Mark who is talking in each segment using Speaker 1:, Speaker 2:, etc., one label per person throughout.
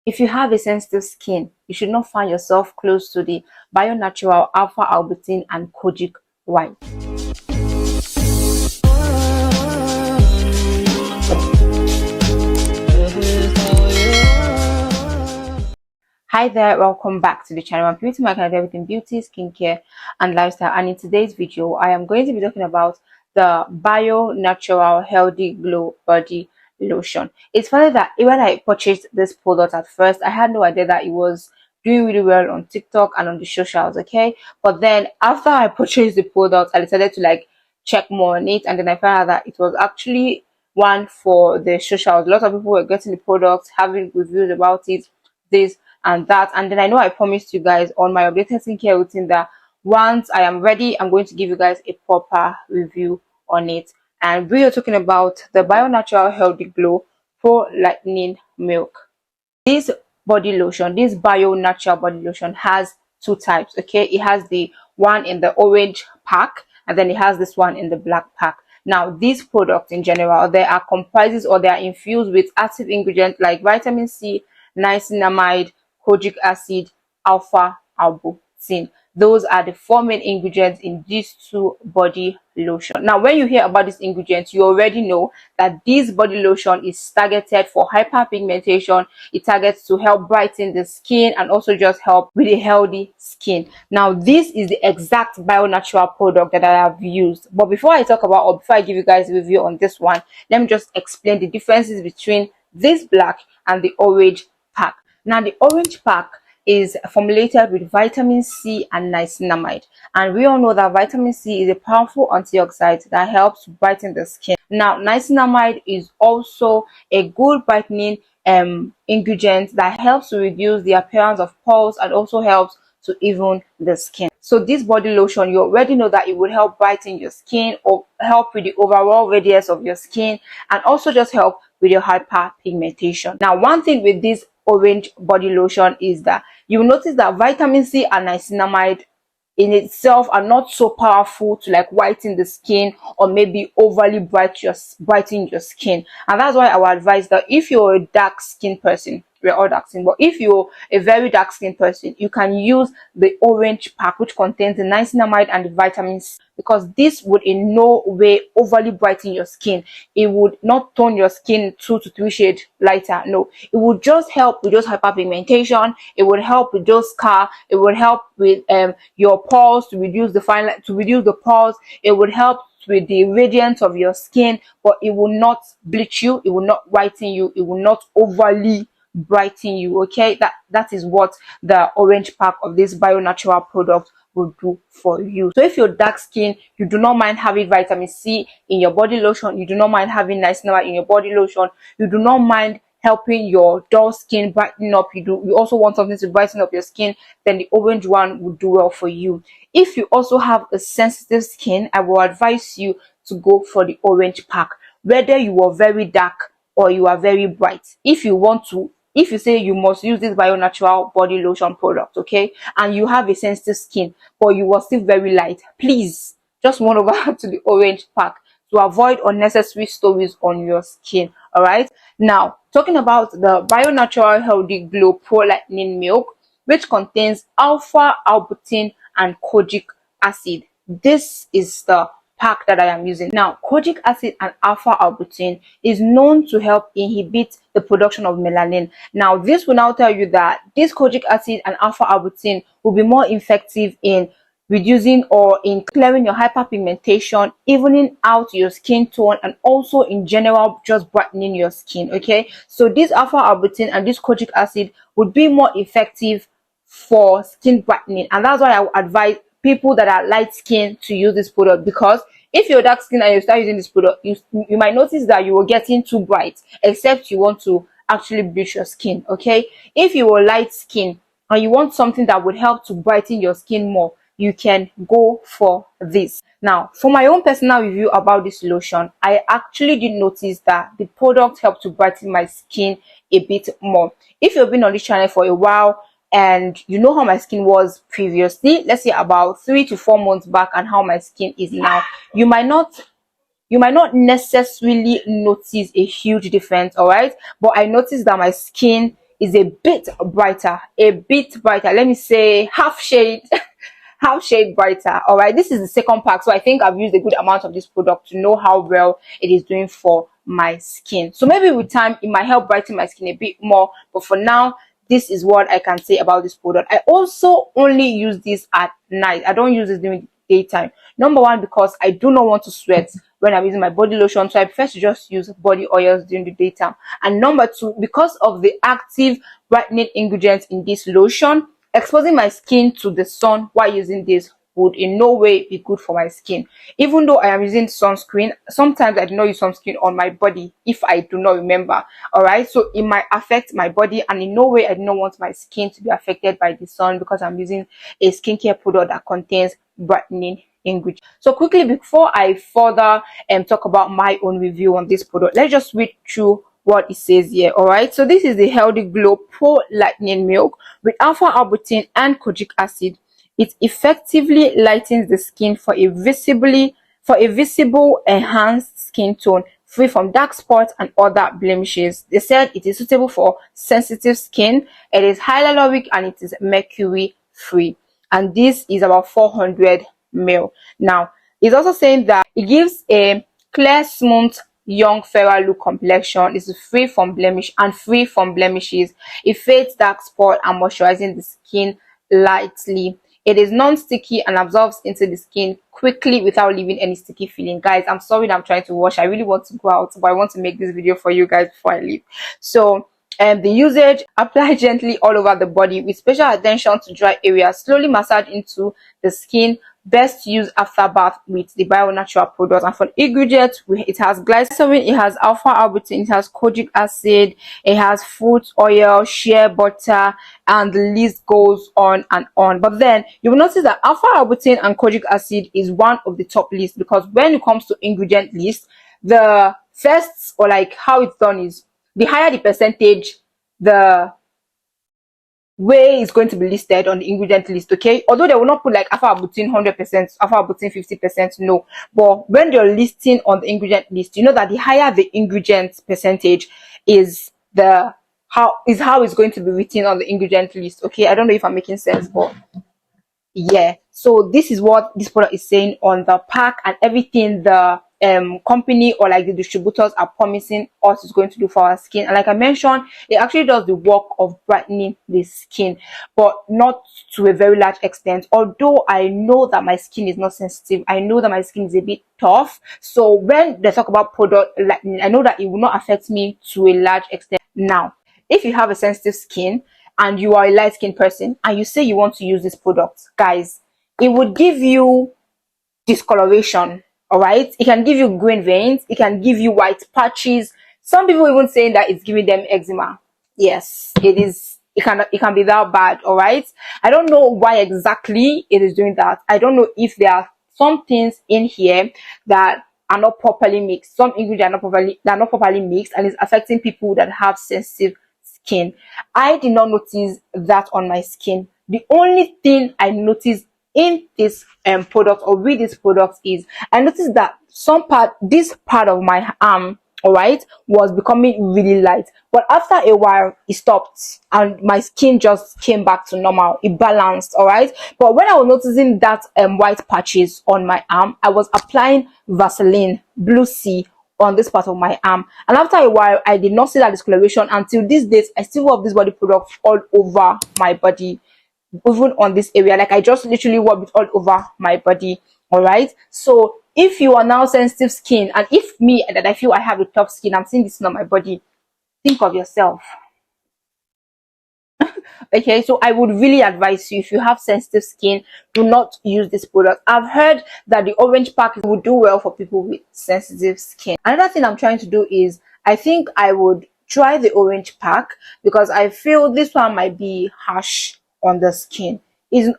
Speaker 1: If you have a sensitive skin, you should not find yourself close to the Bio Natural Alpha Arbutin and Kojic White. Hi there, welcome back to the channel. I'm Beauty Mark and everything beauty, skincare, and lifestyle. And in today's video, I am going to be talking about the Bio Natural Healthy Glow Body Lotion. It's funny that when I purchased this product at first, I had no idea that it was doing really well on TikTok and on the socials, okay? But then after I purchased the product, I decided to check more on it, and then I found out that it was actually one for the socials. A lot of people were getting the product, having reviews about it, this and that. And then I know I promised you guys on my updated skincare routine that once I am ready, I'm going to give you guys a proper review on it. And we are talking about the Bio Natural Healthy Glow Pro Lightening Milk. This body lotion, this Bio Natural body lotion, has two types. Okay, it has the one in the orange pack, and then it has this one in the black pack. Now, these products in general, they are comprises or they are infused with active ingredients like vitamin C, niacinamide, kojic acid, alpha arbutin. Those are the four main ingredients in these two body lotion. Now, when you hear about these ingredients, you already know that this body lotion is targeted for hyperpigmentation. It targets to help brighten the skin and also just help with a healthy skin. Now, this is the exact Bio Natural product that I have used. But before I talk about, or before I give you guys a review on this one, let me just explain the differences between this black and the orange pack. Now, the orange pack is formulated with vitamin C and niacinamide, and we all know that vitamin C is a powerful antioxidant that helps to brighten the skin. Now, niacinamide is also a good brightening ingredient that helps to reduce the appearance of pores and also helps to even the skin. So this body lotion, you already know that it would help brighten your skin or help with the overall radiance of your skin and also just help with your hyperpigmentation. Now, one thing with this orange body lotion is that you will notice that vitamin C and niacinamide in itself are not so powerful to whiten the skin or maybe overly brighten your skin. And that's why I would advise that if you're a dark skin person, we're all dark skin, but if you're a very dark skin person, you can use the orange pack, which contains the niacinamide and the vitamin C, because this would in no way overly brighten your skin. It would not tone your skin 2 to 3 shades lighter. No, it would just help with those hyperpigmentation. It would help with those scar. It would help with your pores, to reduce the pores. It would help with the radiance of your skin, but it will not bleach you. It will not whiten you. It will not overly brighten you. Okay, that is what the orange pack of this Bio Natural product will do for you. So if you're dark skin, you do not mind having vitamin C in your body lotion, you do not mind having niacinamide in your body lotion, you do not mind helping your dull skin brighten up, you also want something to brighten up your skin, then the orange one will do well for you. If you also have a sensitive skin, I will advise you to go for the orange pack, whether you are very dark or you are very bright. If you say you must use this Bio Natural body lotion product, okay, and you have a sensitive skin, but you are still very light, please just run over to the orange pack to avoid unnecessary stories on your skin. All right. Now, talking about the Bio Natural Healthy Glow Pro Lightening Milk, which contains alpha arbutin and kojic acid. This is the pack that I am using. Now, kojic acid and alpha arbutin is known to help inhibit the production of melanin. Now, this will now tell you that this kojic acid and alpha arbutin will be more effective in reducing or in clearing your hyperpigmentation, evening out your skin tone, and also in general just brightening your skin. Okay, so this alpha arbutin and this kojic acid would be more effective for skin brightening, and that's why I would advise people that are light skin to use this product, because if you're dark skin and you start using this product, you might notice that you are getting too bright, except you want to actually bleach your skin. Okay, if you are light skin and you want something that would help to brighten your skin more, you can go for this. Now, for my own personal review about this lotion, I actually did notice that the product helped to brighten my skin a bit more. If you've been on this channel for a while and you know how my skin was previously, let's say about 3 to 4 months back, and how my skin is now, you might not necessarily notice a huge difference. All right, but I noticed that my skin is a bit brighter, let me say half shade half shade brighter. All right, this is the second pack, so I think I've used a good amount of this product to know how well it is doing for my skin. So maybe with time it might help brighten my skin a bit more, but for now this is what I can say about this product. I also only use this at night. I don't use this during the daytime. Number one, because I do not want to sweat when I'm using my body lotion, so I prefer to just use body oils during the daytime. And number two, because of the active brightening ingredients in this lotion, exposing my skin to the sun while using this would in no way be good for my skin. Even though I am using sunscreen, sometimes I do not use sunscreen on my body if I do not remember. All right, so it might affect my body, and in no way I do not want my skin to be affected by the sun because I'm using a skincare product that contains brightening ingredients. So quickly, before I further talk about my own review on this product, let's just read through what it says here. All right, so this is the Healthy Glow Pro Lightening Milk with alpha arbutin and kojic acid. It effectively lightens the skin for a visible enhanced skin tone, free from dark spots and other blemishes. They said it is suitable for sensitive skin. It is hyaluronic and it is mercury free, and this is about 400 ml. Now it's also saying that it gives a clear, smooth, young, fairer look complexion. It's free from blemishes. It fades dark spot and moisturizing the skin lightly. It is non-sticky and absorbs into the skin quickly without leaving any sticky feeling. Guys, I'm sorry that I'm trying to wash. I really want to go out, but I want to make this video for you guys before I leave. So the usage: apply gently all over the body with special attention to dry areas. Slowly massage into the skin. Best used after bath with the Bio Natural product. And for ingredients, it has glycerin, it has alpha arbutin, it has kojic acid, it has fruit oil, shea butter, and the list goes on and on. But then you will notice that alpha arbutin and kojic acid is one of the top lists, because when it comes to ingredient list, the first, or like how it's done, is the higher the percentage, the way it's going to be listed on the ingredient list. Okay, although they will not put like alpha arbutin 100%, alpha arbutin 50%, no, but when they're listing on the ingredient list, you know that the higher the ingredient percentage is, the how it's going to be written on the ingredient list. Okay, I don't know if I'm making sense, but yeah. So this is what this product is saying on the pack, and everything the company or like the distributors are promising us is going to do for our skin. And like I mentioned, it actually does the work of brightening the skin, but not to a very large extent. Although I know that my skin is not sensitive, I know that my skin is a bit tough, so when they talk about product lightening, I know that it will not affect me to a large extent. Now, if you have a sensitive skin and you are a light skinned person and you say you want to use this product, guys, it would give you discoloration. All right, it can give you green veins, it can give you white patches. Some people even saying that it's giving them eczema. Yes, it is. It can be that bad. All right, I don't know why exactly it is doing that. I don't know if there are some things in here that are not properly mixed. Some ingredients are not properly mixed, and it's affecting people that have sensitive skin. I did not notice that on my skin. The only thing I noticed in this product, or with this product, is I noticed that this part of my arm, all right, was becoming really light, but after a while it stopped and my skin just came back to normal. It balanced. All right, but when I was noticing that white patches on my arm, I was applying Vaseline Blue Sea on this part of my arm, and after a while I did not see that discoloration. Until these days, I still rub this body product all over my body, even on this area. Like, I just literally rub it all over my body. All right, so if you are now sensitive skin, and if me that I feel I have a tough skin, I'm seeing this on my body, think of yourself. Okay, so I would really advise you, if you have sensitive skin, do not use this product. I've heard that the orange pack would do well for people with sensitive skin. Another thing I'm trying to do is, I think I would try the orange pack, because I feel this one might be harsh on the skin.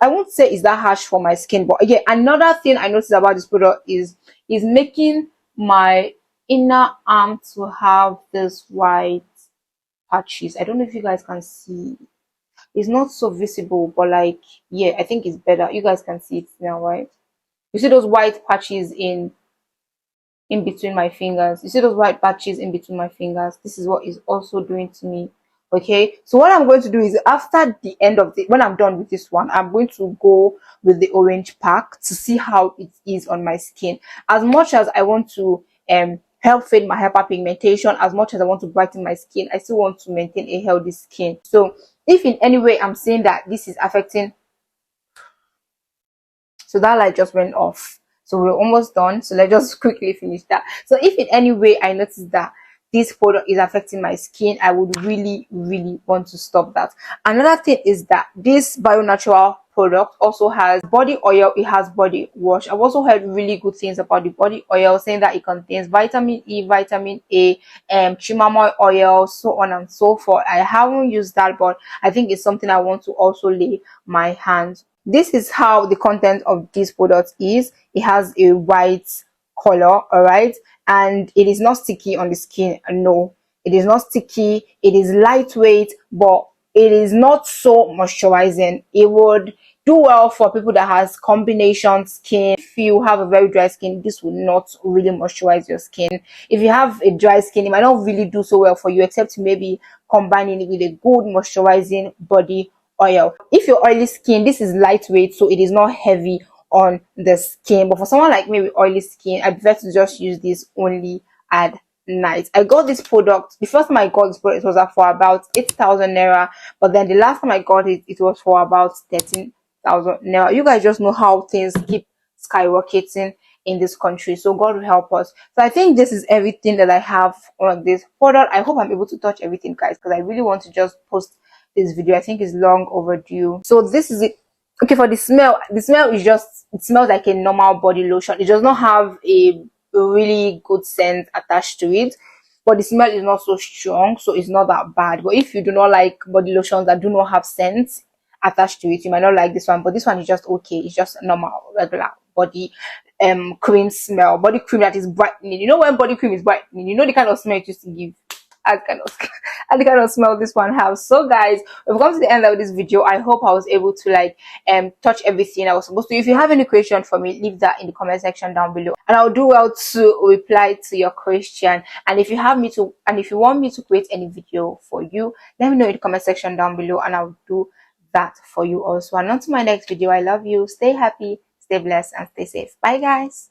Speaker 1: I won't say it's that harsh for my skin, but again, another thing I noticed about this product is making my inner arm to have this white patches. I don't know if you guys can see. It's not so visible, but like, yeah, I think it's better. You guys can see it now, right? You see those white patches in between my fingers. You see those white patches in between my fingers. This is what is also doing to me Okay, so what I'm going to do is after the end of the when I'm done with this one, I'm going to go with the orange pack to see how it is on my skin. As much as I want to help fade my hyperpigmentation, as much as I want to brighten my skin, I still want to maintain a healthy skin. So if in any way I'm saying that this is affecting, so that light just went off, so we're almost done, so let's just quickly finish that. So if in any way I notice that this product is affecting my skin, I would really want to stop that. Another thing is that this bio natural product also has body oil, it has body wash. I've also heard really good things about the body oil, saying that it contains vitamin E, vitamin A, chamomile oil, so on and so forth. I haven't used that, but I think it's something I want to also lay my hands. This is how the content of this product is. It has a white color, all right, and it is not sticky on the skin. No, it is not sticky. It is lightweight, but it is not so moisturizing. It would do well for people that has combination skin. If you have a very dry skin, this will not really moisturize your skin. If you have a dry skin, it might not really do so well for you, except maybe combining it with a good moisturizing body oil. If you're oily skin, this is lightweight, so it is not heavy on the skin. But for someone like me with oily skin, I prefer to just use this only at night. I got this product, the first time I got this product, it was for about 8,000 naira, but then the last time I got it, it was for about 13,000 naira. You guys just know how things keep skyrocketing in this country, so God will help us. So I think this is everything that I have on this product. I hope I'm able to touch everything, guys, because I really want to just post this video. I think it's long overdue. So this is it. Okay, for the smell is just, it smells like a normal body lotion. It does not have a really good scent attached to it, but the smell is not so strong, so it's not that bad. But if you do not like body lotions that do not have scent attached to it, you might not like this one. But this one is just okay. It's just normal regular body cream smell, body cream that is brightening. You know, when body cream is brightening, you know the kind of smell it used to give. I kind of I kind of smell this one has. So guys, we've come to the end of this video. I hope I was able to like touch everything I was supposed to. If you have any question for me, leave that in the comment section down below, and I'll do well to reply to your question. And if you want me to create any video for you, let me know in the comment section down below, and I'll do that for you also. And on to my next video. I love you. Stay happy, stay blessed, and stay safe. Bye guys.